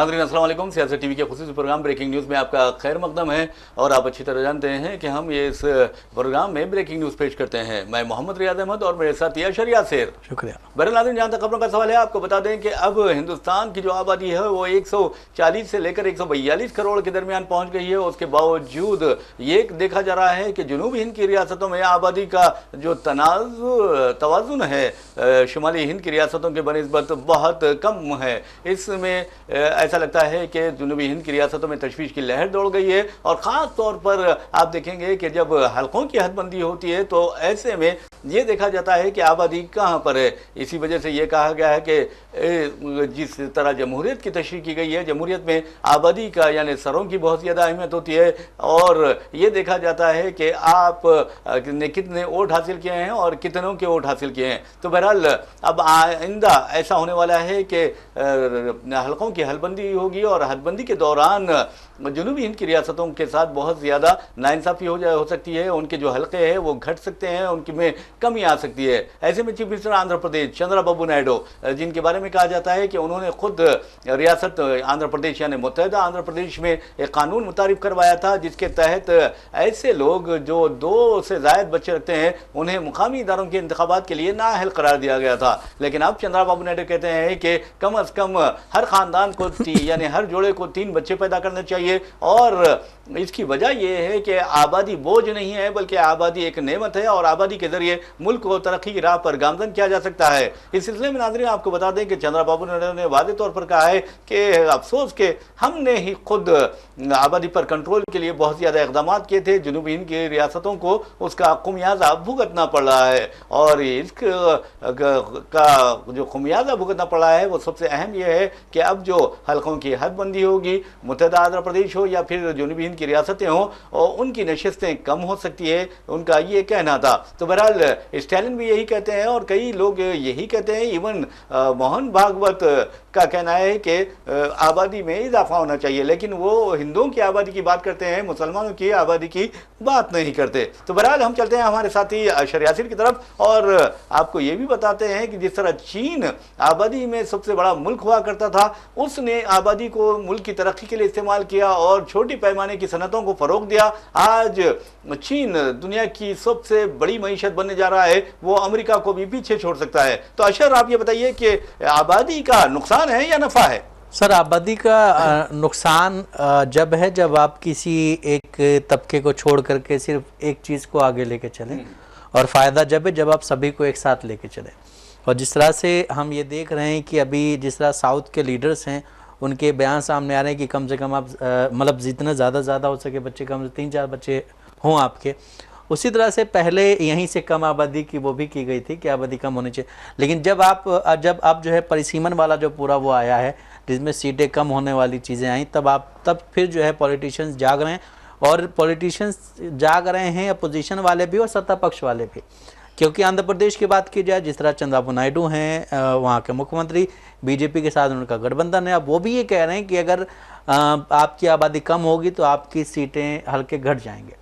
नाज़रीन अस्सलाम वालेकुम। सियासत टीवी के खुसूसी प्रोग्राम ब्रेकिंग न्यूज़ में आपका खैर मकदम है और आप अच्छी तरह जानते हैं कि हम ये इस प्रोग्राम में ब्रेकिंग न्यूज़ पेश करते हैं। मैं मोहम्मद रियाज अहमद और मेरे साथ याशर यासिर। शुक्रिया। बहरहाल नाज़रीन, जहाँ तक खबरों का सवाल है, आपको बता दें कि अब हिंदुस्तान की जो आबादी है वो 140 से लेकर 142 करोड़ के दरमियान पहुँच गई है। उसके बावजूद ये देखा जा रहा है कि जनूबी हिंद की रियासतों में आबादी का जो तवाज़ुन है शुमाली हिंद की रियासतों के बनिस्बत बहुत कम है। इसमें ऐसा लगता है कि जनूबी हिंद की रियासतों में तशवीश की लहर दौड़ गई है और ख़ास तौर पर आप देखेंगे कि जब हलकों की हदबंदी होती है तो ऐसे में ये देखा जाता है कि आबादी कहाँ पर है। इसी वजह से ये कहा गया है कि जिस तरह जमहूरियत की तशरीह की गई है, जमहूरियत में आबादी का यानी सरों की बहुत ज़्यादा अहमियत होती है और ये देखा जाता है कि आप ने कितने वोट हासिल किए हैं और कितनों के वोट हासिल किए हैं। तो बहरहाल अब आइंदा ऐसा होने वाला है कि हलकों की हदबंदी होगी और हदबंदी के दौरान जनूबी हिंद की रियासतों के साथ बहुत ज़्यादा नाइंसाफ़ी हो सकती है। उनके जो हलके हैं वो घट सकते हैं, उनकी में कमी आ सकती है। ऐसे में चीफ मिनिस्टर आंध्र प्रदेश चंद्रबाबू नायडू, जिनके बारे में कहा जाता है कि उन्होंने खुद रियासत आंध्र प्रदेश यानी मुत्तहिदा आंध्र प्रदेश में एक कानून मुतारिफ करवाया था जिसके तहत ऐसे लोग जो 2 से ज़ायद बच्चे रखते हैं उन्हें मुकामी इदारों के इंतखाबात के लिए नाअहल करार दिया गया था। लेकिन अब चंद्रबाबू नायडू कहते हैं कि कम अज़ कम हर ख़ानदान को यानी हर जोड़े को 3 बच्चे पैदा करने चाहिए और इसकी वजह यह है कि आबादी बोझ नहीं है बल्कि आबादी एक नेमत है और आबादी के जरिए मुल्क को तरक्की की राह पर गामजन किया जा सकता है। इस सिलसिले में नाज़रीन आपको बता दें कि चंद्रबाबू नायडू ने वाज़ेह तौर पर कहा है कि अफसोस के हमने ही खुद आबादी पर कंट्रोल के लिए बहुत ज़्यादा इक़दाम किए थे, जनूबी हिंद की रियासतों को उसका खुमियाजा भुगतना पड़ रहा है और इसका जो खुमियाजा भुगतना पड़ रहा है वो सबसे अहम यह है कि अब जो हलकों की हदबंदी होगी, मुत्तहिदा आंध्र प्रदेश हो या फिर जनूबी हिंद की रियासतें हों, और उनकी नशिस्तें कम हो सकती है, उनका ये कहना था। तो बहरहाल स्टालिन भी यही कहते हैं और कई लोग यही कहते हैं, इवन मोहन भागवत का कहना है कि आबादी में इजाफा होना चाहिए, लेकिन वो हिंदुओं की आबादी की बात करते हैं, मुसलमानों की आबादी की बात नहीं करते। तो बहरहाल हम चलते हैं हमारे साथी अशर यासिर की तरफ और आपको ये भी बताते हैं कि जिस तरह चीन आबादी में सबसे बड़ा मुल्क हुआ करता था, उसने आबादी को मुल्क की तरक्की के लिए इस्तेमाल किया और छोटी पैमाने की सनतों को फ़रोग दिया। आज चीन दुनिया की सबसे बड़ी मईशत बनने जा रहा है, वो अमेरिका को भी पीछे छोड़ सकता है। तो अशर आप ये बताइए कि आबादी का नुकसान है या नफ़ा है? सर, आबादी का नुकसान जब है जब आप किसी एक तबके को छोड़ करके सिर्फ एक चीज़ को आगे लेके चलें और फ़ायदा जब है जब आप सभी को एक साथ लेके चलें। और जिस तरह से हम ये देख रहे हैं कि अभी जिस तरह साउथ के लीडर्स हैं उनके बयान सामने आ रहे हैं कि कम से कम आप मतलब जितना ज़्यादा हो सके बच्चे, कम से 3-4 बच्चे हों आपके। उसी तरह से पहले यहीं से कम आबादी की वो भी की गई थी कि आबादी कम होनी चाहिए, लेकिन जब आप जो है परिसीमन वाला जो पूरा वो आया है जिसमें सीटें कम होने वाली चीज़ें आई, तब फिर जो है पॉलिटिशियंस जाग रहे हैं और पॉलिटिशियंस जाग रहे हैं, अपोजिशन वाले भी और सत्ता पक्ष वाले भी। क्योंकि आंध्र प्रदेश की बात की जाए, जिस तरह चंद्रबाबू नायडू हैं वहाँ के मुख्यमंत्री, बीजेपी के साथ उनका गठबंधन है, अब वो भी ये कह रहे हैं कि अगर आपकी आबादी कम होगी तो आपकी सीटें हल्के घट जाएंगे।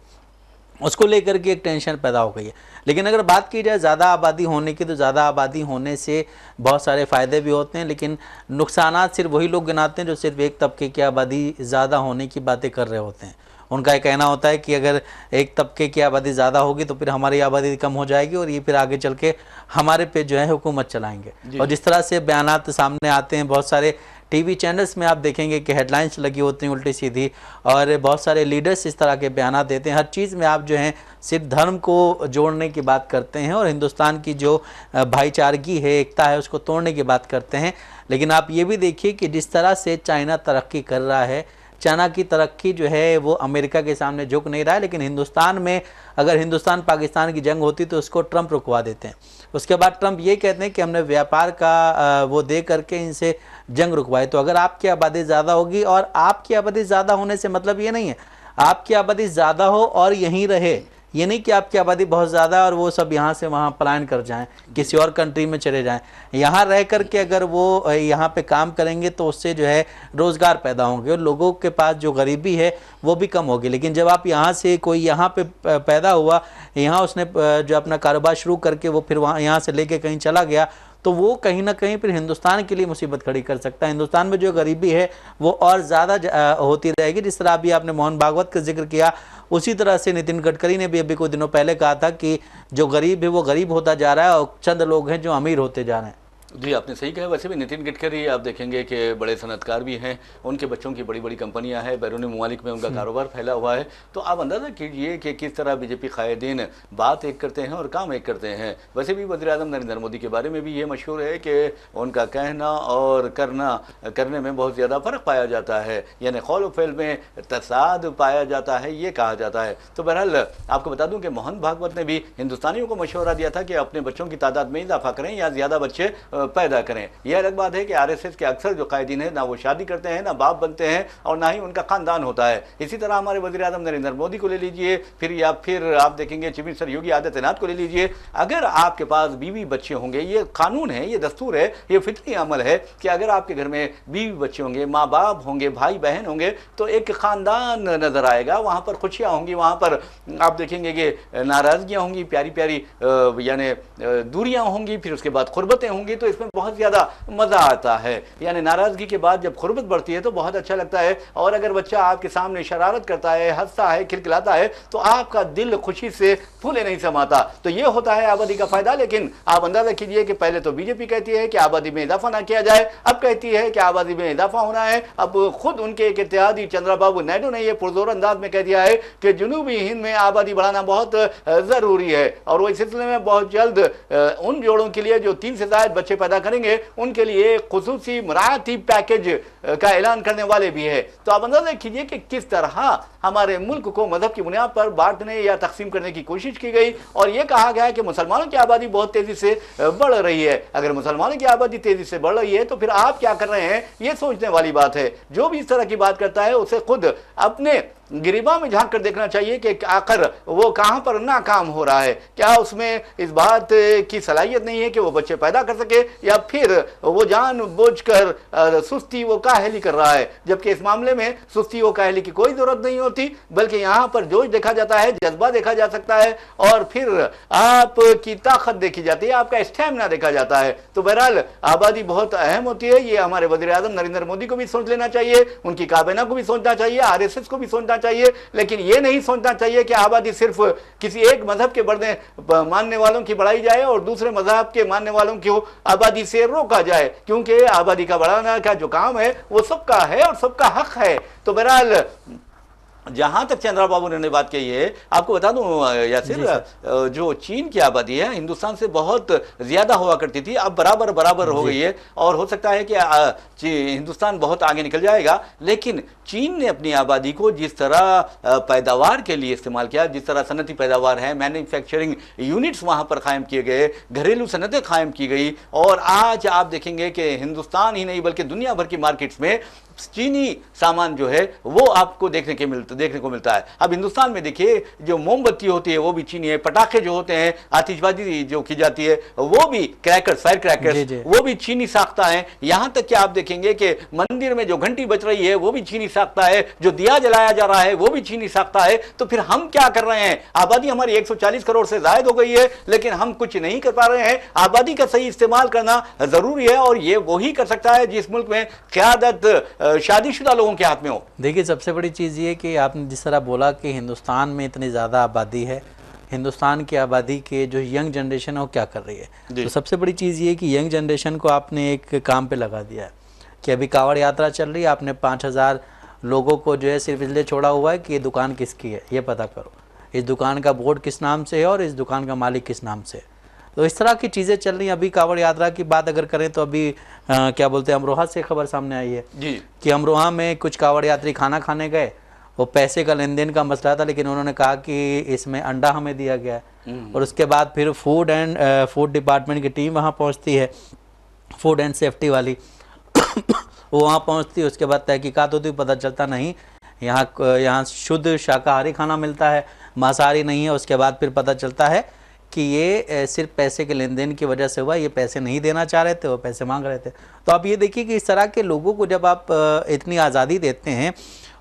उसको लेकर के एक टेंशन पैदा हो गई है। लेकिन अगर बात की जाए ज़्यादा आबादी होने की, तो ज़्यादा आबादी होने से बहुत सारे फ़ायदे भी होते हैं, लेकिन नुकसानात सिर्फ वही लोग गिनाते हैं जो सिर्फ एक तबके की आबादी ज़्यादा होने की बातें कर रहे होते हैं। उनका ये कहना होता है कि अगर एक तबके की आबादी ज़्यादा होगी तो फिर हमारी आबादी कम हो जाएगी और ये फिर आगे चल के हमारे पे जो है हुकूमत चलाएंगे। और जिस तरह से बयानात सामने आते हैं, बहुत सारे टीवी चैनल्स में आप देखेंगे कि हेडलाइंस लगी होती हैं उल्टी सीधी और बहुत सारे लीडर्स इस तरह के बयान देते हैं। हर चीज़ में आप जो हैं सिर्फ धर्म को जोड़ने की बात करते हैं और हिंदुस्तान की जो भाईचारगी है, एकता है, उसको तोड़ने की बात करते हैं। लेकिन आप ये भी देखिए कि जिस तरह से चाइना तरक्की कर रहा है, चाइना की तरक्की जो है वो अमेरिका के सामने झुक नहीं रहा है, लेकिन हिंदुस्तान में अगर हिंदुस्तान पाकिस्तान की जंग होती तो उसको ट्रंप रुकवा देते हैं। उसके बाद ट्रंप ये कहते हैं कि हमने व्यापार का वो दे करके इनसे जंग रुकवाई। तो अगर आपकी आबादी ज़्यादा होगी, और आपकी आबादी ज़्यादा होने से मतलब ये नहीं है आपकी आबादी ज़्यादा हो और यहीं रहे, ये नहीं कि आपकी आबादी बहुत ज़्यादा और वो सब यहाँ से वहाँ पलायन कर जाएं, किसी और कंट्री में चले जाएं। यहाँ रह कर के अगर वो यहाँ पे काम करेंगे तो उससे जो है रोज़गार पैदा होंगे और लोगों के पास जो गरीबी है वो भी कम होगी। लेकिन जब आप यहाँ से कोई यहाँ पे पैदा हुआ, यहाँ उसने जो अपना कारोबार शुरू करके वो फिर वहाँ यहाँ से लेके कहीं चला गया, तो वो कहीं ना कहीं फिर हिंदुस्तान के लिए मुसीबत खड़ी कर सकता है। हिंदुस्तान में जो गरीबी है वो और ज़्यादा होती रहेगी। जिस तरह अभी आपने मोहन भागवत का जिक्र किया, उसी तरह से नितिन गडकरी ने भी अभी कुछ दिनों पहले कहा था कि जो गरीब है वो गरीब होता जा रहा है और चंद लोग हैं जो अमीर होते जा रहे हैं। जी, आपने सही कहा। वैसे भी नितिन गडकरी आप देखेंगे कि बड़े सनतकार भी हैं, उनके बच्चों की बड़ी बड़ी कंपनियां हैं, बैरूनी ममालिक में उनका कारोबार फैला हुआ है। तो आप अंदाज़ा कीजिए कि किस तरह बीजेपी कायदीन बात एक करते हैं और काम एक करते हैं। वैसे भी वज़ीर आज़म नरेंद्र मोदी के बारे में भी ये मशहूर है कि उनका कहना और करने में बहुत ज़्यादा फ़र्क पाया जाता है, यानी कौल व फ़ेल में तसाद पाया जाता है, ये कहा जाता है। तो बहरहाल आपको बता दूँ कि मोहन भागवत ने भी हिंदुस्तानियों को मशवरा दिया था कि अपने बच्चों की तादाद में इजाफा करें या ज़्यादा बच्चे पैदा करें। यह अलग बात है कि आरएसएस के अक्सर जो कायदीन है ना वो शादी करते हैं, ना बाप बनते हैं और ना ही उनका खानदान होता है। इसी तरह हमारे वज़ीर आज़म नरेंद्र मोदी को ले लीजिए, फिर आप देखेंगे चीफ मिनिस्टर योगी आदित्यनाथ को ले लीजिए। अगर आपके पास बीवी बच्चे होंगे, ये कानून है, ये दस्तूर है, ये फितरी अमल है कि अगर आपके घर में बीवी बच्चे होंगे, माँ बाप होंगे, भाई बहन होंगे, तो एक खानदान नजर आएगा। वहाँ पर खुशियाँ होंगी, वहाँ पर आप देखेंगे कि नाराजगियाँ होंगी, प्यारी प्यारी यानी दूरियाँ होंगी, फिर उसके बाद खुरबतें होंगी। तो इसमें बहुत ज़्यादा मज़ा आता है। यानी नाराज़गी के बाद जब खुरबत बढ़ती है तो बहुत अच्छा लगता है। और अगर बच्चा आपके सामने शरारत करता है, हंसता है, खिलखिलाता है, तो आपका दिल खुशी से फूले नहीं समाता। तो ये होता है आबादी का फ़ायदा। लेकिन आप अंदाज़ा कीजिए कि पहले तो बीजेपी कहती है कि आबादी में इजाफा ना किया जाए, अब कहती है कि आबादी में इजाफा होना है। अब खुद उनके एक इत्तेहादी चंद्रबाबू नायडू ने यह पुरजोर अंदाज में कह दिया है कि जनूबी हिंद में आबादी बढ़ाना बहुत ज़रूरी है और वो इस सिलसिले में बहुत जल्द उन जोड़ों के लिए जो 3 से ज़ायद बच्चे पैदा करेंगे उनके लिए खुसूसी मुराती पैकेज का ऐलान करने वाले भी है। तो आप अंदाजा कीजिए कि किस तरह हमारे मुल्क को मजहब की बुनियाद पर बांटने या तकसीम करने की कोशिश की गई और यह कहा गया कि मुसलमानों की आबादी बहुत तेजी से बढ़ रही है। अगर मुसलमानों की आबादी तेजी से बढ़ रही है तो फिर आप क्या कर रहे हैं, ये सोचने वाली बात है। जो भी इस तरह की बात करता है उसे खुद अपने गिरिबा में झांक कर देखना चाहिए कि आखिर वो कहां पर नाकाम हो रहा है। क्या उसमें इस बात की सलाहियत नहीं है कि वो बच्चे पैदा कर सके, या फिर वो जानबूझकर सुस्ती वो काहली कर रहा है, जबकि इस मामले में सुस्ती वो काहली की कोई जरूरत नहीं होती, बल्कि यहाँ पर जोश देखा जाता है, जज्बा देखा जा सकता है और फिर आपकी ताकत देखी जाती है, आपका स्टैमिना देखा जाता है। तो बहरहाल आबादी बहुत अहम होती है। ये हमारे वज़ीर आज़म नरेंद्र मोदी को भी सोच लेना चाहिए, उनकी काबीना को भी सोचना चाहिए, आरएसएस को भी सोचना चाहिए। लेकिन ये नहीं सोचना चाहिए कि आबादी सिर्फ किसी एक मजहब के बढ़ने मानने वालों की बढ़ाई जाए और दूसरे मजहब के मानने वालों को आबादी से रोका जाए, क्योंकि आबादी का बढ़ाना का जो काम है वो सबका है और सबका हक है। तो बहरहाल जहां तक चंद्रबाबू ने बात कही है, आपको बता दूं यासिर, जो चीन की आबादी है हिंदुस्तान से बहुत ज्यादा हुआ करती थी, अब बराबर हो गई है और हो सकता है कि हिंदुस्तान बहुत आगे निकल जाएगा। लेकिन चीन ने अपनी आबादी को जिस तरह पैदावार के लिए इस्तेमाल किया, जिस तरह सनती पैदावार है, मैन्युफैक्चरिंग यूनिट्स वहां पर कायम किए गए, घरेलू सनतें कायम की गई और आज आप देखेंगे कि हिंदुस्तान ही नहीं बल्कि दुनिया भर की मार्केट्स में चीनी सामान जो है वो आपको देखने को मिलता है। अब हिंदुस्तान में देखिए जो मोमबत्ती होती है वो भी चीनी है, पटाखे जो होते हैं, आतिशबाजी जो की जाती है वो भी क्रैकर्स, फायर क्रैकर्स, वो भी चीनी साख्ता है। यहां तक कि आप देखेंगे कि मंदिर में जो घंटी बज रही है वो भी चीनी साख्ता है, जो दिया जलाया जा रहा है वो भी चीनी साख्ता है। तो फिर हम क्या कर रहे हैं? आबादी हमारी 140 करोड़ से ज्यादा हो गई है लेकिन हम कुछ नहीं कर पा रहे हैं। आबादी का सही इस्तेमाल करना जरूरी है और ये वही कर सकता है जिस मुल्क में क़यादत शादीशुदा लोगों के हाथ में हो। देखिए, सबसे बड़ी चीज़ ये कि आपने जिस तरह बोला कि हिंदुस्तान में इतनी ज़्यादा आबादी है, हिंदुस्तान की आबादी के जो यंग जनरेशन है वो क्या कर रही है। तो सबसे बड़ी चीज़ ये कि यंग जनरेशन को आपने एक काम पे लगा दिया है कि अभी कांवड़ यात्रा चल रही है, आपने 5000 लोगों को जो है सिर्फ इसलिए छोड़ा हुआ है कि ये दुकान किसकी है, ये पता करो, इस दुकान का बोर्ड किस नाम से है और इस दुकान का मालिक किस नाम से है। तो इस तरह की चीज़ें चल रही हैं। अभी कांवड़ यात्रा की बात अगर करें तो अभी क्या बोलते हैं, अमरोहा से खबर सामने आई है जी कि अमरोहा में कुछ कांवड़ यात्री खाना खाने गए, वो पैसे का लेन देन का मसला था, लेकिन उन्होंने कहा कि इसमें अंडा हमें दिया गया है और उसके बाद फिर फूड डिपार्टमेंट की टीम वहाँ पहुँचती है, फूड एंड सेफ्टी वाली वो वहाँ पहुँचती है, उसके बाद तहकीकात होती, पता चलता नहीं यहाँ शुद्ध शाकाहारी खाना मिलता है, मांसाहारी नहीं है। उसके बाद फिर पता चलता है कि ये सिर्फ पैसे के लेन देन की वजह से हुआ, ये पैसे नहीं देना चाह रहे थे, वो पैसे मांग रहे थे। तो आप ये देखिए कि इस तरह के लोगों को जब आप इतनी आज़ादी देते हैं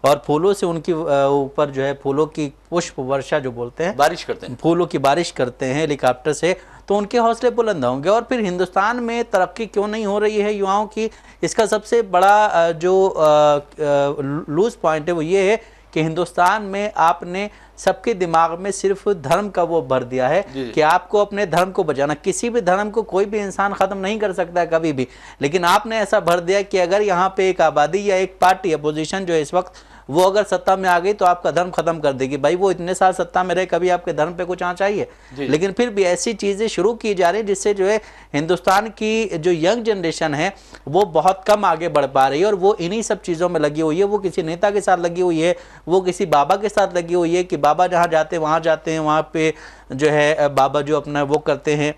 और फूलों से उनकी ऊपर जो है फूलों की पुष्प वर्षा जो बोलते हैं, बारिश करते हैं, फूलों की बारिश करते हैं हेलीकॉप्टर से, तो उनके हौसले बुलंद होंगे। और फिर हिंदुस्तान में तरक्की क्यों नहीं हो रही है युवाओं की, इसका सबसे बड़ा जो लूज पॉइंट है वो ये है कि हिंदुस्तान में आपने सबके दिमाग में सिर्फ धर्म का वो भर दिया है कि आपको अपने धर्म को बचाना। किसी भी धर्म को कोई भी इंसान खत्म नहीं कर सकता है कभी भी, लेकिन आपने ऐसा भर दिया कि अगर यहाँ पे एक आबादी या एक पार्टी अपोजिशन जो है इस वक्त वो अगर सत्ता में आ गई तो आपका धर्म खत्म कर देगी। भाई वो इतने साल सत्ता में रहे, कभी आपके धर्म पे कुछ आना चाहिए, लेकिन फिर भी ऐसी चीजें शुरू की जा रही है जिससे जो है हिंदुस्तान की जो यंग जनरेशन है वो बहुत कम आगे बढ़ पा रही है, और वो इन्हीं सब चीजों में लगी हुई है। वो किसी नेता के साथ लगी हुई है, वो किसी बाबा के साथ लगी हुई है कि बाबा जहाँ जाते हैं वहाँ पे जो है बाबा जो अपना वो करते हैं,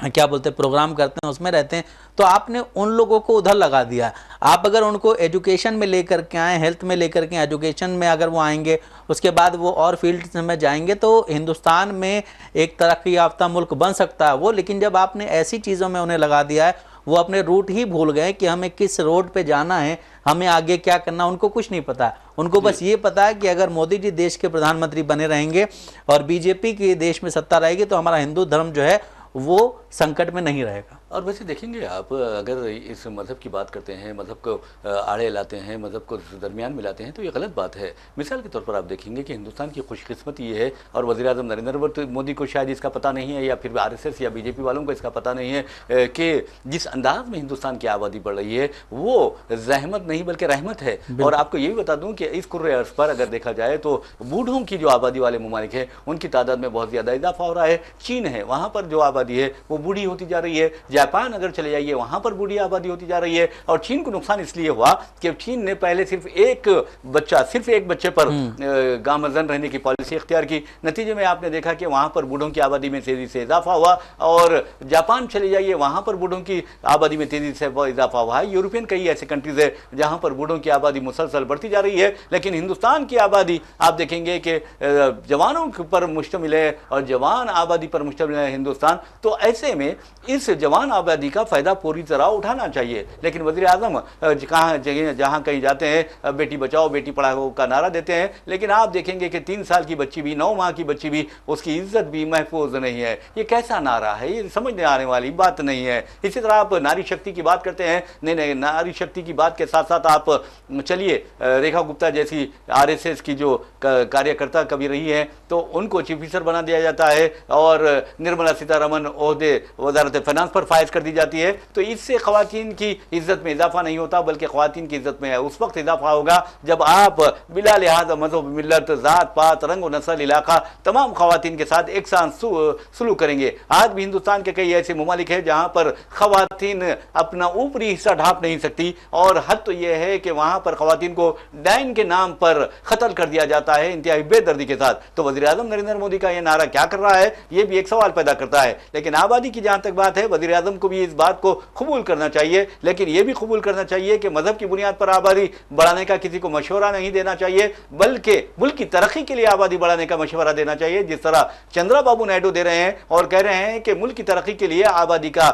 क्या बोलते हैं, प्रोग्राम करते हैं, उसमें रहते हैं। तो आपने उन लोगों को उधर लगा दिया। आप अगर उनको एजुकेशन में लेकर के आए, हेल्थ में लेकर के, एजुकेशन में अगर वो आएंगे, उसके बाद वो और फील्ड में जाएंगे तो हिंदुस्तान में एक तरक्की याफ्ता मुल्क बन सकता है वो। लेकिन जब आपने ऐसी चीज़ों में उन्हें लगा दिया है, वो अपने रूट ही भूल गए कि हमें किस रोड पे जाना है, हमें आगे क्या करना, उनको कुछ नहीं पता। उनको बस ये पता है कि अगर मोदी जी देश के प्रधानमंत्री बने रहेंगे और बीजेपी की देश में सत्ता रहेगी तो हमारा हिंदू धर्म जो है वो संकट में नहीं रहेगा। और वैसे देखेंगे आप, अगर इस मज़हब की बात करते हैं, मज़हब को आड़े लाते हैं, मज़हब को दरमियान में लाते हैं, तो ये गलत बात है। मिसाल के तौर पर आप देखेंगे कि हिंदुस्तान की खुशकिस्मती ये है, और वज़ीर-ए-आज़म नरेंद्र मोदी को शायद इसका पता नहीं है, या फिर RSS या बीजेपी वालों को इसका पता नहीं है कि जिस अंदाज में हिंदुस्तान की आबादी बढ़ रही है वो जहमत नहीं बल्कि रहमत है। और आपको ये भी बता दूँ कि इस कुर्रे अर्ज़ पर अगर देखा जाए तो बूढ़ों की जो आबादी वाले ममालिक है उनकी तादाद में बहुत ज़्यादा इजाफा हो रहा है। चीन है, वहाँ पर जो आबादी है वो बूढ़ी होती जा रही है। जापान अगर चले जाइए, वहां पर बूढ़ी आबादी होती जा रही है। और चीन को नुकसान इसलिए हुआ कि चीन ने पहले सिर्फ एक बच्चे पर गामजन रहने की पॉलिसी इख्तियार की। नतीजे में आपने देखा कि वहां पर बूढ़ों की आबादी में तेजी से इजाफा हुआ। और जापान चले जाइए, वहां पर बूढ़ों की आबादी में तेजी से इजाफा हुआ है। यूरोपियन कई ऐसे कंट्रीज है जहां पर बूढ़ों की आबादी मुसलसल बढ़ती जा रही है। लेकिन हिंदुस्तान की आबादी आप देखेंगे कि जवानों पर मुश्तमिल है और जवान आबादी पर मुश्तमिल है हिंदुस्तान। तो ऐसे में इस जवान आबादी का फायदा पूरी तरह उठाना चाहिए। लेकिन वज़ीर-ए-आज़म जहां कहीं जाते हैं बेटी बचाओ बेटी पढ़ाओ का नारा देते हैं, लेकिन आप देखेंगे कि 3 साल की बच्ची भी, 9 माह की बच्ची भी, उसकी इज्जत भी महफूज नहीं है। ये कैसा नारा है? ये समझ में आने वाली बात नहीं है। इसी तरह आप नारी शक्ति की बात करते हैं, नहीं, नारी शक्ति की बात के साथ साथ आप चलिए, रेखा गुप्ता जैसी RSS की जो कार्यकर्ता कभी रही है तो उनको चीफ मिनिस्टर बना दिया जाता है, और निर्मला सीतारमन ओहदे वजारत फाइनेंस पर फायज कर दी जाती है। तो इससे खवातीन की इज्जत में इजाफा नहीं होता बल्कि खवातीन की इज्जत में उस वक्त इजाफा होगा जब आप बिला लिहाज मजहब, मिल्लत, जात पात, रंग नस्ल, इलाका तमाम खवातीन के साथ एक साथ सुलूक करेंगे। आज भी हिंदुस्तान के कई ऐसे ममालिक हैं जहां पर खवातीन अपना ऊपरी हिस्सा ढांप नहीं सकती, और हद तो यह है कि वहां पर खवातीन को डाइन के नाम पर कत्ल कर दिया जाता है इंतहाई बेदर्दी के साथ। तो वज़ीर-ए-आज़म नरेंद्र मोदी का यह नारा क्या कर रहा है, यह भी एक सवाल पैदा करता है। लेकिन आबादी की जहां तक बात है, वज़ीर-ए-आज़म को भी इस बात को कबूल करना चाहिए, लेकिन यह भी कबूल करना चाहिए कि मजहब की बुनियाद पर आबादी बढ़ाने का किसी को मशवरा नहीं देना चाहिए, बल्कि मुल्क की तरक्की के लिए आबादी बढ़ाने का मशवरा देना चाहिए, जिस तरह चंद्राबाबू नायडू दे रहे हैं और कह रहे हैं कि मुल्क की तरक्की के लिए आबादी का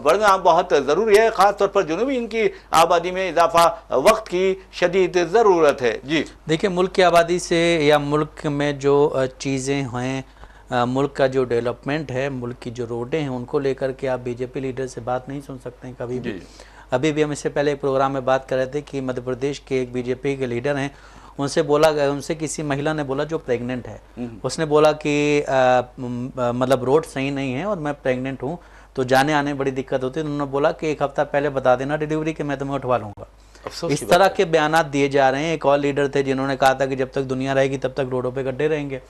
बढ़ना बहुत जरूरी है। खासतौर पर जुनूबी इनकी आबादी में इजाफा वक्त की शदीद जरूरत है। जी देखिए, मुल्क की आबादी से या मुल्क में जो चीज़ें हैं, मुल्क का जो डेवलपमेंट है, मुल्क की जो रोडें हैं, उनको लेकर के आप बीजेपी लीडर से बात नहीं सुन सकते हैं कभी भी। अभी भी हम इससे पहले एक प्रोग्राम में बात कर रहे थे कि मध्य प्रदेश के एक बीजेपी के लीडर हैं, उनसे बोला गया, उनसे किसी महिला ने बोला जो प्रेग्नेंट है, उसने बोला कि मतलब रोड सही नहीं है और मैं प्रेग्नेंट हूँ तो जाने आने में बड़ी दिक्कत होती है। उन्होंने बोला कि 1 हफ्ता पहले बता देना डिलीवरी के मैं तुम्हें उठवा लूँगा। इस तरह के बयानात दिए जा रहे हैं। एक और लीडर थे जिन्होंने कहा था कि जब तक दुनिया रहेगी तब तक रोडों पे गड्ढे रहेंगे।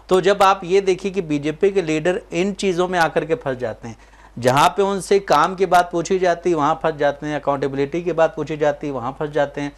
तो जब आप ये देखिए कि बीजेपी के लीडर इन चीज़ों में आकर के फंस जाते हैं, जहाँ पे उनसे काम की बात पूछी जाती है वहाँ फंस जाते हैं, अकाउंटेबिलिटी की बात पूछी जाती है वहाँ फंस जाते हैं।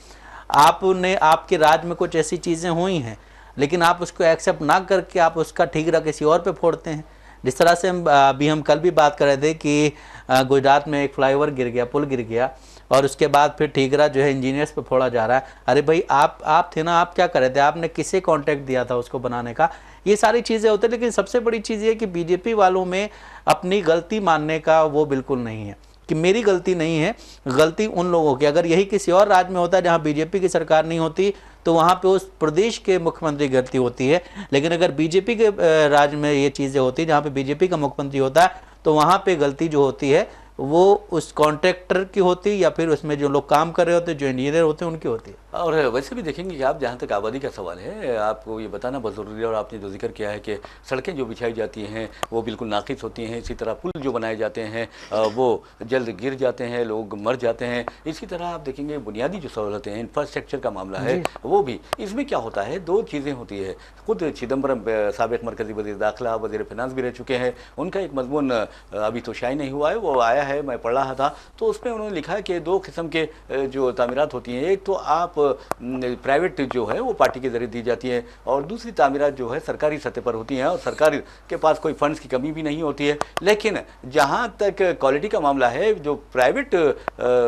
आपने आपके राज्य में कुछ ऐसी चीज़ें हुई हैं लेकिन आप उसको एक्सेप्ट ना करके आप उसका ठीकरा किसी और पे फोड़ते हैं। जिस तरह से हम कल भी बात कर रहे थे कि गुजरात में एक फ्लाईओवर गिर गया, पुल गिर गया, और उसके बाद फिर ठीकरा जो है इंजीनियर्स पे फोड़ा जा रहा है। अरे भाई आप थे ना, आप क्या कर रहे थे, आपने किसे कॉन्ट्रैक्ट दिया था उसको बनाने का? ये सारी चीज़ें होती है। लेकिन सबसे बड़ी चीज़ ये कि बीजेपी वालों में अपनी गलती मानने का वो बिल्कुल नहीं है कि मेरी गलती नहीं है, गलती उन लोगों की। अगर यही किसी और राज्य में होता जहाँ बीजेपी की सरकार नहीं होती तो वहाँ पे उस प्रदेश के मुख्यमंत्री की गलती होती है। लेकिन अगर बीजेपी के राज्य में ये चीज़ें होती हैं जहाँ पे बीजेपी का मुख्यमंत्री होता है, तो वहाँ पे गलती जो होती है वो उस कॉन्ट्रैक्टर की होती है या फिर उसमें जो लोग काम कर रहे होते हैं, जो इंजीनियर होते हैं, उनकी होती है। और वैसे भी देखेंगे कि आप जहाँ तक आबादी का सवाल है, आपको ये बताना बहुत ज़रूरी है। और आपने जो जिक्र किया है कि सड़कें जो बिछाई जाती हैं वो बिल्कुल नाकिस होती हैं, इसी तरह पुल जो बनाए जाते हैं वो जल्द गिर जाते हैं, लोग मर जाते हैं। इसी तरह आप देखेंगे बुनियादी जो सहूलतें हैं, इंफ्रास्ट्रक्चर का मामला है वो भी, इसमें क्या होता है, दो चीज़ें होती है। खुद चिदम्बरम साबिक मरकजी वज़ीर दाखिला, वज़ीर फिनांस भी रह चुके हैं, उनका एक मजमून अभी तो शायद नहीं हुआ है, वो आया है, मैं पढ़ रहा था, तो उसमें उन्होंने लिखा है कि दो किस्म के जो तामीरात होती हैं, एक तो आप प्राइवेट जो है वो पार्टी के ज़रिए दी जाती है, और दूसरी तामीरात जो है सरकारी सतह पर होती हैं, और सरकार के पास कोई फंड्स की कमी भी नहीं होती है। लेकिन जहाँ तक क्वालिटी का मामला है, जो प्राइवेट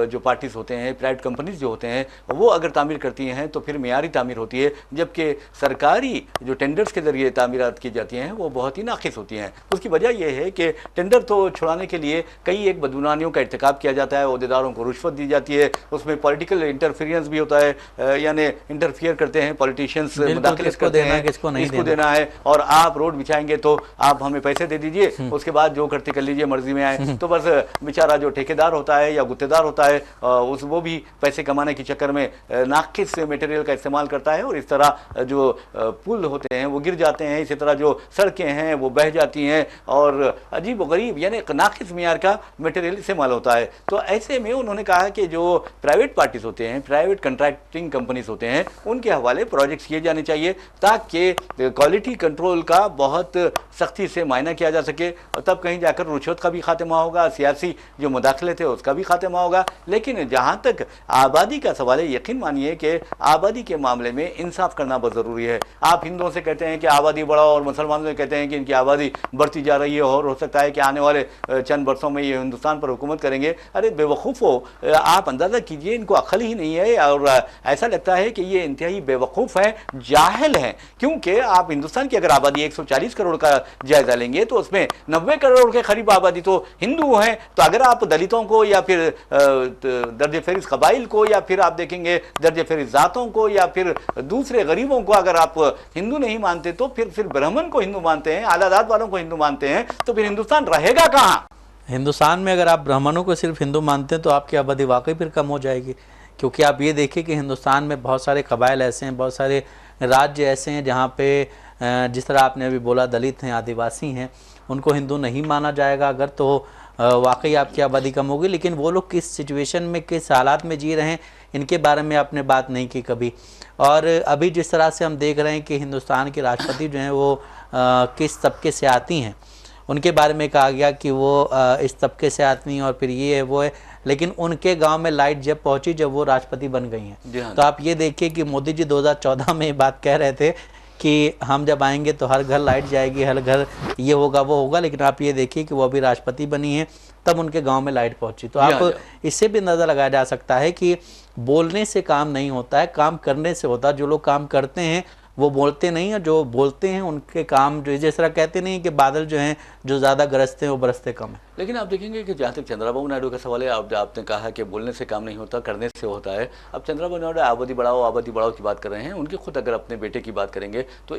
जो पार्टीज होते हैं, प्राइवेट कंपनीज जो होते हैं, वो अगर तामीर करती हैं तो फिर मियारी तामीर होती है, जबकि सरकारी जो टेंडर्स के ज़रिए तामीरात की जाती हैं वो बहुत ही नाकिस होती हैं। उसकी वजह यह है कि टेंडर तो छुड़ाने के लिए कई एक बदगुमानियों का इर्तिकाब किया जाता है, अहदेदारों को रुश्वत दी जाती है, उसमें पॉलिटिकल इंटरफेरेंस भी होता है, यानी इंटरफियर करते हैं पॉलिटिशियंस, मुदाखलत करते हैं, किसको देना है, और आप रोड बिछाएंगे तो आप हमें पैसे दे दीजिए, उसके बाद जो करते कर लीजिए, मर्जी में आए। तो बस बेचारा जो ठेकेदार होता है या गुत्तेदार होता है उस वो भी पैसे कमाने के चक्कर में नाकिस मटेरियल का इस्तेमाल करता है, और इस तरह जो पुल होते हैं वो गिर जाते हैं, इसी तरह जो सड़कें हैं वो बह जाती हैं, और अजीब व गरीब यानी नाकिस मियार का मटेरियल इस्तेमाल होता है। तो ऐसे में उन्होंने कहा कि जो प्राइवेट पार्टीज होते हैं, प्राइवेट कंट्रैक्टिंग कंपनीज होते हैं, उनके हवाले प्रोजेक्ट्स किए जाने चाहिए ताकि क्वालिटी कंट्रोल का बहुत सख्ती से मायना किया जा सके, और तब कहीं जाकर रुश्वत का भी खात्मा होगा, सियासी जो मुदाखले थे उसका भी खात्मा होगा। लेकिन जहाँ तक आबादी का सवाल है, यकीन मानिए कि आबादी के मामले में इंसाफ करना बहुत ज़रूरी है। आप हिंदुओं से कहते हैं कि आबादी बढ़ाओ, और मुसलमानों से कहते हैं कि इनकी आबादी बढ़ती जा रही है और हो सकता है कि आने वाले चंद बरसों में ये हिंदुस्तान पर हुकूमत करेंगे। अरे बेवकूफ़ हो, आप अंदाज़ा कीजिए, इनको अक्ल ही नहीं है, और ऐसा लगता है कि ये इंतहाई बेवकूफ़ हैं, जाहिल हैं। क्योंकि आप हिंदुस्तान की अगर आबादी 140 करोड़ का जायज़ा लेंगे तो उसमें 90 करोड़ के करीब आबादी तो हिंदू हैं। तो अगर आप दलितों को या फिर दर्ज फहरिस्त कबाइल को या फिर आप देखेंगे दर्ज फहरिस्त ज़ातों को या फिर दूसरे गरीबों को अगर आप हिंदू नहीं मानते, तो फिर सिर्फ ब्राह्मण को हिंदू मानते हैं, आलादात वालों को हिंदू मानते हैं, तो फिर हिंदुस्तान रहेगा कहाँ? हिंदुस्तान में अगर आप ब्राह्मणों को सिर्फ हिंदू मानते हैं तो आपकी आबादी वाकई फिर कम हो जाएगी। क्योंकि आप ये देखिए कि हिंदुस्तान में बहुत सारे कबाइल ऐसे हैं, बहुत सारे राज्य ऐसे हैं जहाँ पे जिस तरह आपने अभी बोला दलित हैं, आदिवासी हैं, उनको हिंदू नहीं माना जाएगा अगर, तो वाकई आपकी आबादी कम होगी। लेकिन वो लोग किस सिचुएशन में, किस हालात में जी रहे हैं, इनके बारे में आपने बात नहीं की कभी। और अभी जिस तरह से हम देख रहे हैं कि हिंदुस्तान के राष्ट्रपति जो हैं वो किस तबके से आती हैं, उनके बारे में कहा गया कि वो इस तबके से आती हैं और फिर ये है वो है, लेकिन उनके गांव में लाइट जब पहुंची जब वो राष्ट्रपति बन गई हैं। तो आप ये देखिए कि मोदी जी 2014 में बात कह रहे थे कि हम जब आएंगे तो हर घर लाइट जाएगी, हर घर ये होगा वो होगा, लेकिन आप ये देखिए कि वो अभी राष्ट्रपति बनी हैं तब उनके गांव में लाइट पहुंची। तो आप इससे भी अंदाज़ा लगाया जा सकता है कि बोलने से काम नहीं होता है, काम करने से होता है। जो लोग काम करते हैं वो बोलते नहीं हैं, जो बोलते हैं उनके काम जो जिस तरह कहते नहीं कि बादल जो हैं जो ज़्यादा गरजते हैं वो बरसते कम है। लेकिन आप देखेंगे कि जहाँ तक चंद्रबाबू नायडू का सवाल है, आपने कहा कि बोलने से काम नहीं होता, करने से होता है। अब चंद्रबाबू नायडू आबादी बढ़ाओ की बात कर रहे हैं, उनके खुद अगर अपने बेटे की बात करेंगे तो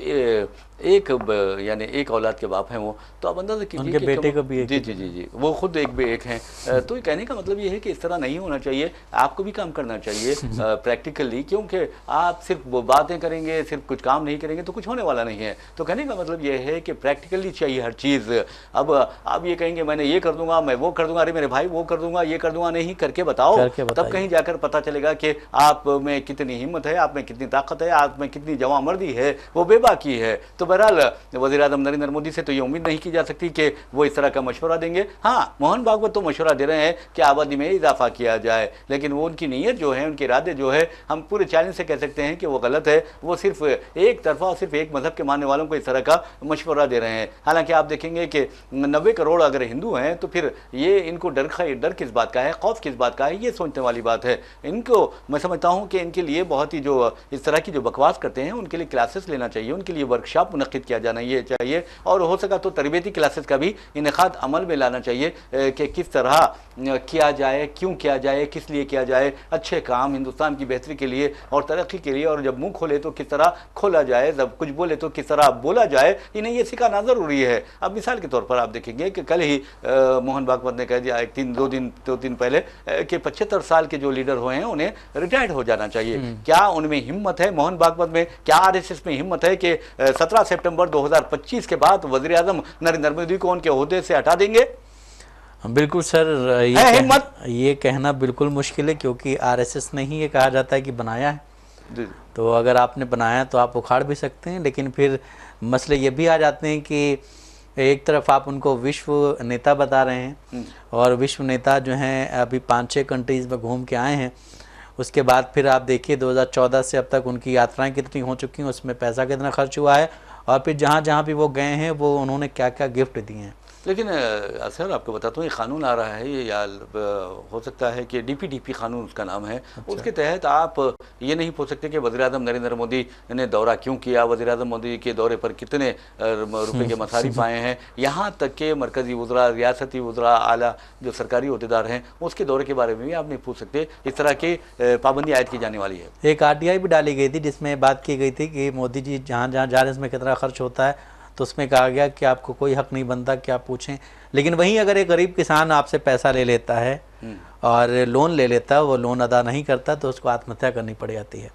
यानी एक औलाद के बाप हैं वो, तो आप अंदाजा कीजिए उनके बेटे को भी जी वो खुद एक हैं। तो कहने का मतलब ये है कि इस तरह नहीं होना चाहिए, आपको भी काम करना चाहिए प्रैक्टिकली, क्योंकि आप सिर्फ बातें करेंगे, सिर्फ कुछ काम नहीं करेंगे तो कुछ होने वाला नहीं है। तो कहने का मतलब ये है कि प्रैक्टिकली चाहिए हर चीज़। अब आप ये कहेंगे मैंने ये कर दूंगा, मैं वो कर दूंगा, अरे मेरे भाई वो कर दूंगा, ये कर दूंगा, नहीं करके बताओ, तब कहीं जाकर पता चलेगा कि आप में कितनी हिम्मत है, आप में कितनी ताकत है, आप में कितनी जवामर्दी है, वो बेबाकी है। तो बहरहाल वज़ीर आज़म नरेंद्र मोदी से तो ये उम्मीद नहीं की जा सकती कि वो इस तरह का मशवरा देंगे। हाँ, मोहन भागवत तो मशवरा दे रहे हैं कि आबादी में इजाफा किया जाए, लेकिन वो उनकी नीयत जो है, उनके इरादे जो है, हम पूरे चैलेंज से कह सकते हैं कि वो गलत है। वो सिर्फ एक तरफा और सिर्फ एक मजहब के मानने वालों को इस तरह का मशवरा दे रहे हैं। हालांकि आप देखेंगे कि 90 करोड़ अगर हिंदू हैं तो फिर ये इनको डर किस बात का है, खौफ किस बात का है, ये सोचने वाली बात है। इनको मैं समझता हूँ कि इनके लिए बहुत ही जो इस तरह की जो बकवास करते हैं उनके लिए क्लासेस लेना चाहिए, उनके लिए वर्कशॉप मुनक्किद किया जाना ये चाहिए, और हो सका तो तरबियती क्लासेस का भी इनेकाद अमल में लाना चाहिए कि किस तरह किया जाए, क्यों किया जाए, किस लिए किया जाए, अच्छे काम हिंदुस्तान की बेहतरी के लिए और तरक्की के लिए, और जब मुंह खोले तो किस तरह खोला जाए, जब कुछ बोले तो किस तरह बोला जाए, इन्हें ये सिखाना ज़रूरी है। अब मिसाल के तौर पर आप देखेंगे कि कल ही मोहन भागवत ने कह दिया दो दिन पहले कि 75 साल के जो लीडर हुए हैं उन्हें रिटायर्ड हो जाना चाहिए। क्या उनमें हिम्मत है, मोहन भागवत में, क्या आरएसएस में हिम्मत है कि 17 सितंबर 2025 के बाद वज़ीर आज़म नरेंद्र मोदी को उनके ओहदे से हटा देंगे? बिल्कुल सर, ये कहना बिल्कुल मुश्किल है, क्योंकि आरएसएस ने ही ये कहा जाता है कि बनाया है। तो अगर आपने बनाया तो आप उखाड़ भी सकते हैं, लेकिन फिर मसले ये भी आ जाते हैं कि एक तरफ आप उनको विश्व नेता बता रहे हैं, और विश्व नेता जो हैं अभी 5-6 कंट्रीज़ में घूम के आए हैं। उसके बाद फिर आप देखिए 2014 से अब तक उनकी यात्राएं कितनी हो चुकी हैं, उसमें पैसा कितना खर्च हुआ है, और फिर जहाँ जहाँ भी वो गए हैं वो उन्होंने क्या क्या गिफ्ट दिए हैं। लेकिन सर आपको बताता हूँ, ये कानून आ रहा है, ये या हो सकता है कि डीपीडीपी कानून उसका नाम है। अच्छा। उसके तहत आप ये नहीं पूछ सकते कि वज़ीर आज़म नरेंद्र मोदी ने दौरा क्यों किया, वज़ीर आज़म मोदी के दौरे पर कितने रुपए के मसारिफ आए हैं, यहाँ तक के मरकज़ी वज़रा, रियासती वज़रा, आला जो सरकारी अहदेदार हैं उसके दौरे के बारे में भी आप नहीं पूछ सकते। इस तरह की पाबंदी आयद की जाने वाली है। एक RTI भी डाली गई थी जिसमें बात की गई थी कि मोदी जी जहाँ जहाँ जा रहे हैं उसमें कितना खर्च होता है, तो उसमें कहा गया कि आपको कोई हक नहीं बनता कि आप पूछें। लेकिन वहीं अगर एक गरीब किसान आपसे पैसा ले लेता है और लोन ले लेता है, वो लोन अदा नहीं करता, तो उसको आत्महत्या करनी पड़ जाती है।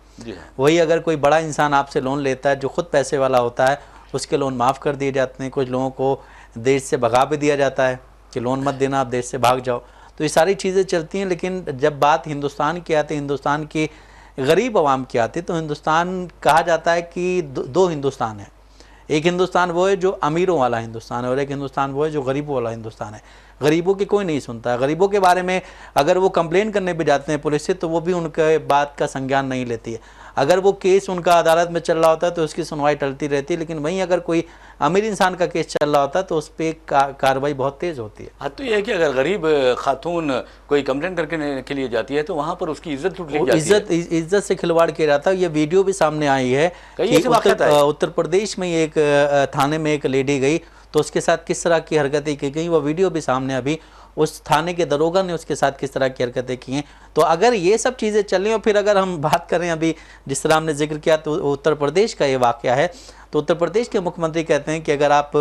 वही अगर कोई बड़ा इंसान आपसे लोन लेता है जो खुद पैसे वाला होता है, उसके लोन माफ़ कर दिए जाते हैं। कुछ लोगों को देश से भगा भी दिया जाता है कि लोन मत देना, आप देश से भाग जाओ। तो ये सारी चीज़ें चलती हैं। लेकिन जब बात हिंदुस्तान की आती है, हिंदुस्तान की गरीब आवाम की आती है, तो हिंदुस्तान कहा जाता है कि दो हिंदुस्तान है। एक हिंदुस्तान वो है जो अमीरों वाला हिंदुस्तान है, और एक हिंदुस्तान वो है जो गरीबों वाला हिंदुस्तान है। गरीबों की कोई नहीं सुनता है। गरीबों के बारे में अगर वो कंप्लेन करने भी जाते हैं पुलिस से, तो वो भी उनके बात का संज्ञान नहीं लेती है। अगर वो केस उनका अदालत में चल रहा होता है तो उसकी सुनवाई टलती रहती है, लेकिन वहीं अगर कोई अमीर इंसान का केस चल रहा होता है तो उस पर कार्रवाई बहुत तेज़ होती है। हाँ, तो ये है कि अगर गरीब खातून कोई कंप्लेन करने के लिए जाती है तो वहाँ पर उसकी इज्जत टूट जाती है। इज्जत से खिलवाड़ किया जाता है। ये वीडियो भी सामने आई है कि उत्तर प्रदेश में एक थाने में एक लेडी गई तो उसके साथ किस तरह की हरकतें की गई, वो वीडियो भी सामने अभी उस थाने के दरोगा ने उसके साथ किस तरह की हरकतें की हैं। तो अगर ये सब चीज़ें चल रही, और फिर अगर हम बात करें अभी जिस तरह हमने जिक्र किया तो उत्तर प्रदेश का ये वाक़या है, तो उत्तर प्रदेश के मुख्यमंत्री कहते हैं कि अगर आप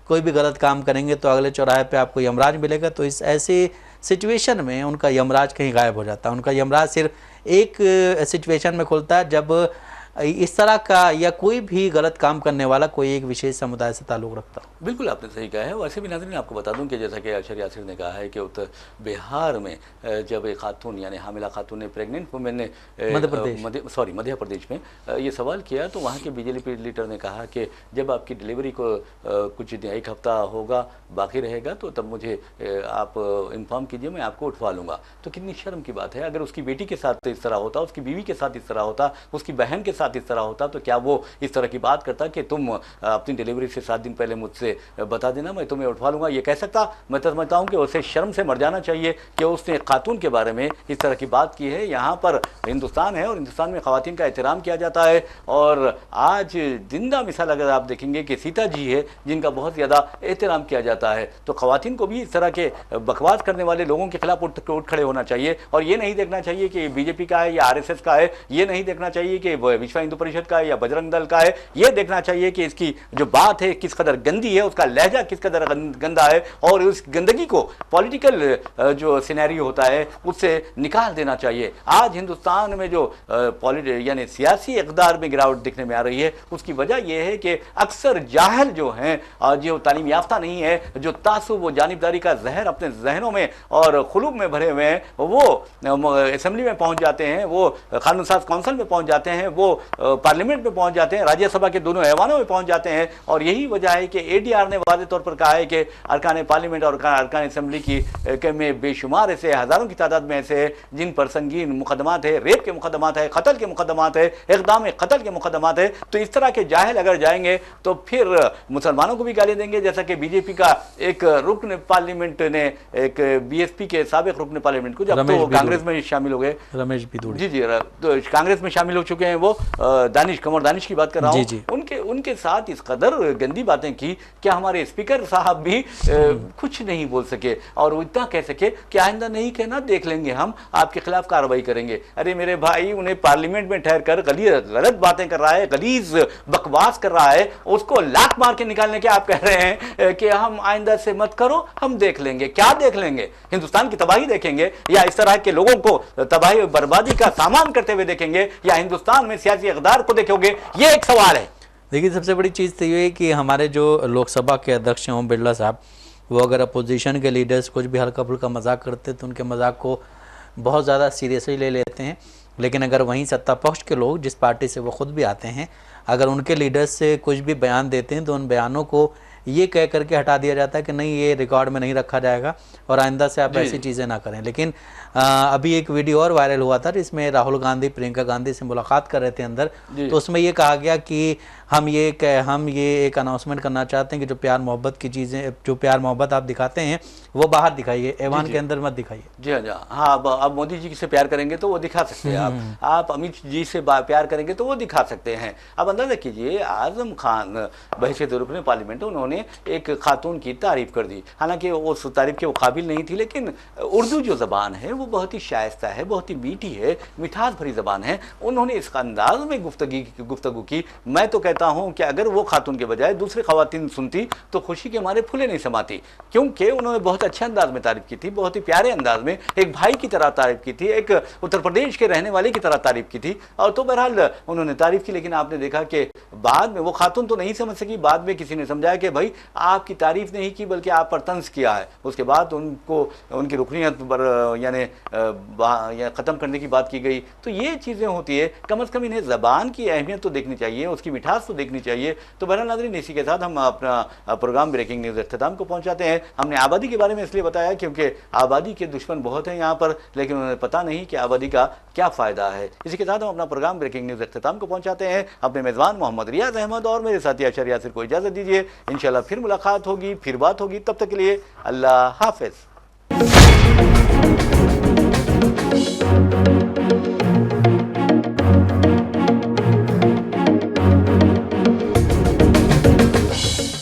कोई भी गलत काम करेंगे तो अगले चौराहे पे आपको यमराज मिलेगा। तो इस ऐसे सिचुएशन में उनका यमराज कहीं गायब हो जाता है। उनका यमराज सिर्फ एक सिचुएशन में खुलता है जब इस तरह का या कोई भी गलत काम करने वाला कोई एक विशेष समुदाय से ताल्लुक़ रखता हो। बिल्कुल आपने सही कहा है। वैसे भी नाज़रीन आपको बता दूं कि जैसा कि अरशद यासिर ने कहा है कि उत्तर बिहार में जब एक खातून यानी हामिला खातून ने, प्रेग्नेंट वुमेन ने मध्य प्रदेश में ये सवाल किया, तो वहाँ के बीजेपी लीडर ने कहा कि जब आपकी डिलीवरी को कुछ एक हफ्ता होगा बाकी रहेगा तो तब मुझे आप इन्फॉर्म कीजिए, मैं आपको उठवा लूँगा। तो कितनी शर्म की बात है। अगर उसकी बेटी के साथ इस तरह होता, उसकी बीवी के साथ इस तरह होता, उसकी बहन के साथ इस तरह होता, तो क्या वो इस तरह की बात करता कि तुम अपनी डिलीवरी से 7 दिन पहले मुझसे बता देना, मैं तुम्हें उठवा लूँगा? ये कह सकता? मैं तो समझता हूँ कि उसे शर्म से मर जाना चाहिए कि उसने खातून के बारे में इस तरह की बात की है। यहाँ पर हिंदुस्तान है और हिंदुस्तान में ख़वातीन का एहतराम किया जाता है। और आज जिंदा मिसाल अगर आप देखेंगे कि सीता जी है जिनका बहुत ज़्यादा एहतराम किया जाता है, तो ख़वातीन को भी इस तरह के बकवास करने वाले लोगों के खिलाफ उठ खड़े होना चाहिए। और ये नहीं देखना चाहिए कि बीजेपी का है या RSS का है, ये नहीं देखना चाहिए कि विश्व हिंदू परिषद का है या बजरंग दल का है। ये देखना चाहिए कि इसकी जो बात है किस कदर गंदी है, उसका लहजा किस कदर गंदा है, और उस गंदगी को पॉलिटिकल जो सिनेरियो होता है उससे निकाल देना चाहिए। आज हिंदुस्तान में जो यानी सियासी इक़्तिदार में गिरावट दिखने में आ रही है, उसकी वजह यह है कि अक्सर जाहिल जो हैं, जो तालीम याफ्ता नहीं है, जो तासुब व जानिबदारी का जहर अपने जहनों में और खुलूब में भरे हुए हैं, वो असेंबली में पहुंच जाते हैं, वो कानून साज काउंसिल में पहुंच जाते हैं, वो पार्लियामेंट में पहुंच जाते हैं, राज्यसभा के दोनों ऐवानों में पहुंच जाते हैं। और यही वजह है कि ADR ने वाज़ेह तौर पर कहा है कि अरकान पार्लियामेंट और अरकान असेंबली की में बेशुमार ऐसे हज़ारों की तादाद में ऐसे हैं जिन पर संगीन मुकदमात है, रेप के मुकदमात है, कत्ल के मुकदमात है, इक़दाम कत्ल के मुकदमात है। तो इस तरह के जाहिल अगर जाएंगे तो फिर मुसलमानों को भी गाली देंगे, जैसा कि बीजेपी का एक रुकन पार्लियामेंट ने एक BSP के साबिक रुकन पार्लियामेंट को, जब तो कांग्रेस में शामिल हो गए, रमेश बिदूड़ी जी तो कांग्रेस में शामिल हो चुके हैं वो, दानिश, कमर दानिश की बात कर रहा जी, हूँ, जी। उनके साथ इस कदर गंदी बातें की कि हमारे स्पीकर साहब भी कुछ नहीं बोल सके और वो इतना कह सके कि आइंदा नहीं कहना, देख लेंगे, हम आपके खिलाफ कार्रवाई करेंगे। अरे मेरे भाई, उन्हें पार्लियामेंट में ठहर कर गलत बातें कर रहा है, गलीज बकवास कर रहा है, उसको लात मार के निकालने के आप कह रहे हैं कि हम आइंदा से मत करो, हम देख लेंगे। क्या देख लेंगे? हिंदुस्तान की तबाही देखेंगे या इस तरह के लोगों को तबाही और बर्बादी का सामान करते हुए देखेंगे या हिंदुस्तान में सियासी इक़्तिदार को देखोगे? ये एक सवाल है। देखिए, सबसे बड़ी चीज़ तो ये है कि हमारे जो लोकसभा के अध्यक्ष हैं ओम बिरला साहब, वो अगर अपोजिशन के लीडर्स कुछ भी हल्का फुल्का मजाक करते तो उनके मजाक को बहुत ज़्यादा सीरियसली ले लेते हैं। लेकिन अगर वहीं सत्ता पक्ष के लोग, जिस पार्टी से वो खुद भी आते हैं, अगर उनके लीडर्स से कुछ भी बयान देते हैं तो उन बयानों को ये कह करके हटा दिया जाता है कि नहीं, ये रिकॉर्ड में नहीं रखा जाएगा और आइंदा से आप ऐसी चीज़ें ना करें। लेकिन अभी एक वीडियो और वायरल हुआ था जिसमें राहुल गांधी प्रियंका गांधी से मुलाकात कर रहे थे अंदर, तो उसमें ये कहा गया कि हम ये एक अनाउंसमेंट करना चाहते हैं कि जो प्यार मोहब्बत की चीज़ें, जो प्यार मोहब्बत आप दिखाते हैं वो बाहर दिखाइए, ऐवान के अंदर मत दिखाइए। जी हाँ, हाँ, अब मोदी जी से प्यार करेंगे तो वो दिखा सकते हैं आप अमित जी से प्यार करेंगे तो वो दिखा सकते हैं। अब अंदाजा कीजिए, आजम खान बहसीत रुकने पार्लियामेंट, उन्होंने एक खातून की तारीफ कर दी, हालांकि उस तारीफ के वो काबिल नहीं थी, लेकिन उर्दू जो ज़बान है वो बहुत ही शाइस्ता है, बहुत ही मीठी है, मिठास भरी ज़बान है। उन्होंने इस अंदाज में गुफ्तगू की, मैं तो कहता हूं कि अगर वो खातून के बजाय दूसरी खवातीन सुनती तो खुशी के मारे फूले नहीं समाती, क्योंकि उन्होंने बहुत अच्छे अंदाज में तारीफ की थी, बहुत ही प्यारे अंदाज में, एक भाई की तरह तारीफ की थी, एक उत्तर प्रदेश के रहने वाले की तरह तारीफ की थी। और तो बहरहाल उन्होंने तारीफ की, लेकिन आपने देखा कि बाद में वो खातून तो नहीं समझ सकी, बाद में किसी ने समझाया कि भाई आपकी तारीफ नहीं की बल्कि आप पर तंज किया है। उसके बाद उनको उनकी रुकनीत पर यानी ख़त्म करने की बात की गई। तो ये चीज़ें होती है, कम से कम इन्हें ज़बान की अहमियत तो देखनी चाहिए, उसकी मिठास तो देखनी चाहिए। तो बहरहाल नाज़रीन, इसी के साथ हम अपना प्रोग्राम ब्रेकिंग न्यूज़ इख्तिताम को पहुंचाते हैं। हमने आबादी के बारे में इसलिए बताया क्योंकि आबादी के दुश्मन बहुत हैं यहाँ पर, लेकिन उन्हें पता नहीं कि आबादी का क्या फ़ायदा है। इसी के साथ हम अपना प्रोग्राम ब्रेकिंग न्यूज़ इख्तिताम को पहुंचाते हैं। अपने मेज़बान मोहम्मद रियाज अहमद और मेरे साथी अशर यासिर को इजाज़त दीजिए। इंशाल्लाह फिर मुलाकात होगी, फिर बात होगी। तब तक के लिए अल्लाह हाफ़िज़।